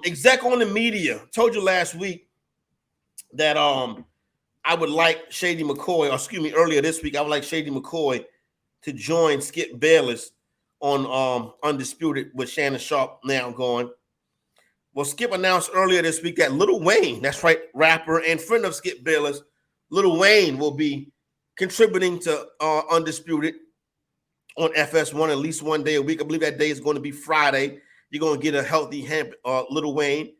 Exec on the media. Told you last week that I would like Shady McCoy, or excuse me, earlier this week, I would like Shady McCoy to join Skip Bayless on Undisputed with Shannon Sharp now going. Well, Skip announced earlier this week that Lil Wayne, that's right, rapper and friend of Skip Bayless, Lil Wayne will be contributing to Undisputed on FS1 at least one day a week. I believe that day is going to be Friday. You're going to get a healthy Lil Wayne.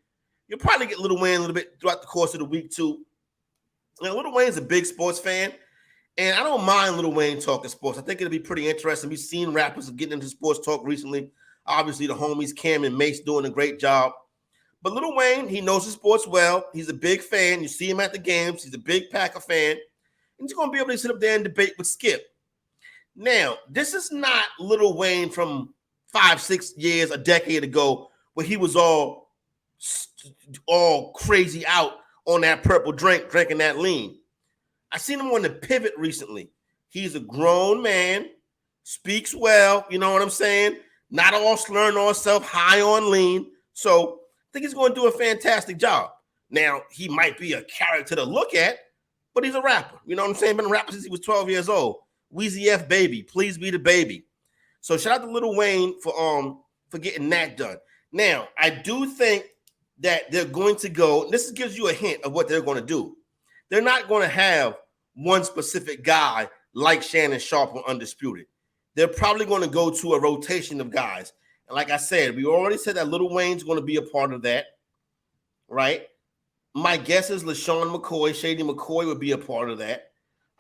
You'll probably get Lil Wayne a little bit throughout the course of the week too. Now, Lil Wayne's a big sports fan, and I don't mind Lil Wayne talking sports. I think it'll be pretty interesting. We've seen rappers getting into sports talk recently. Obviously, the homies Cam and Mase doing a great job. But Lil Wayne, he knows his sports well. He's a big fan. You see him at the games. He's a big Packer fan. And he's going to be able to sit up there and debate with Skip. Now, this is not Lil Wayne from 5-6 years, a decade ago, where he was all crazy out on that purple drink, drinking that lean. I seen him on the pivot recently. He's a grown man, speaks well, you know what I'm saying? Not all slurring on himself, high on lean. So I think he's going to do a fantastic job. Now, he might be a character to look at, but he's a rapper. You know what I'm saying? Been a rapper since he was 12 years old. Weezy F baby, please be the baby. So shout out to Lil Wayne for getting that done. Now, I do think that they're going to go, this gives you a hint of what they're going to do. They're not going to have one specific guy like Shannon Sharp on Undisputed. They're probably going to go to a rotation of guys. And like I said, we already said that Lil Wayne's going to be a part of that, right? My guess is LaShawn McCoy, Shady McCoy would be a part of that.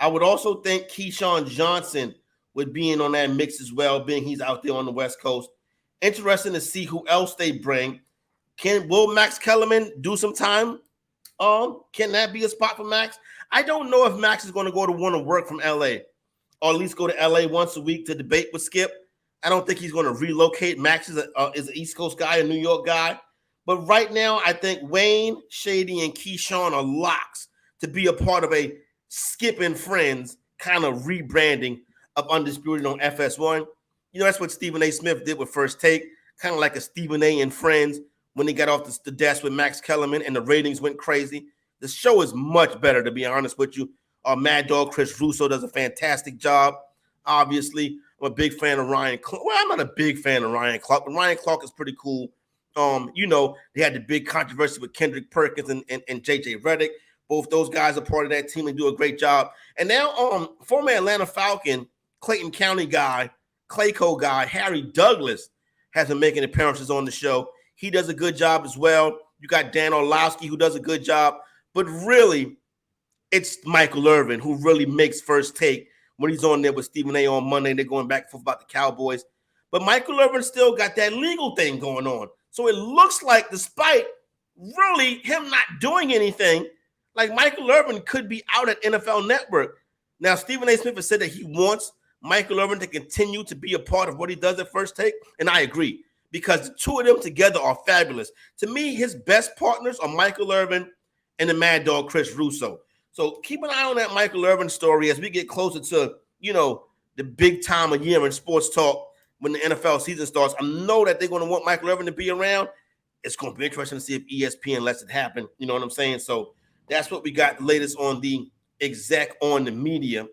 I would also think Keyshawn Johnson would be in on that mix as well, being he's out there on the West Coast. Interesting to see who else they bring. Will Max Kellerman do some time? Can that be a spot for Max? I don't know if Max is going to want to work from LA, or at least go to LA once a week to debate with Skip. I don't think he's going to relocate. Max is an East Coast guy, a New York guy. But right now, I think Wayne, Shady, and Keyshawn are locks to be a part of a Skip and Friends kind of rebranding of Undisputed on FS1. You know, that's what Stephen A. Smith did with First Take, kind of like a Stephen A. and Friends when he got off the desk with Max Kellerman and the ratings went crazy. The show is much better, to be honest with you. Mad Dog Chris Russo does a fantastic job. Obviously, I'm a big fan of Ryan Clark. Well, I'm not a big fan of Ryan Clark, but Ryan Clark is pretty cool. You know, they had the big controversy with Kendrick Perkins and JJ Redick. Both those guys are part of that team and do a great job. And now former Atlanta Falcon, Clayton County guy, Clayco guy, Harry Douglas has been making appearances on the show. He does a good job as well. You got Dan Orlowski who does a good job. But really, it's Micheal Irvin who really makes First Take when he's on there with Stephen A. on Monday. They're going back and forth about the Cowboys. But Micheal Irvin still got that legal thing going on. So it looks like, despite really him not doing anything, like Micheal Irvin could be out at NFL Network. Now, Stephen A. Smith has said that he wants Micheal Irvin to continue to be a part of what he does at First Take, and I agree, because the two of them together are fabulous. To me, his best partners are Micheal Irvin and the Mad Dog Chris Russo. So keep an eye on that Micheal Irvin story as we get closer to, you know, the big time of year in sports talk when the NFL season starts. I know that they're going to want Micheal Irvin to be around. It's going to be interesting to see if ESPN lets it happen. You know what I'm saying? So that's what we got the latest on the exec on the media.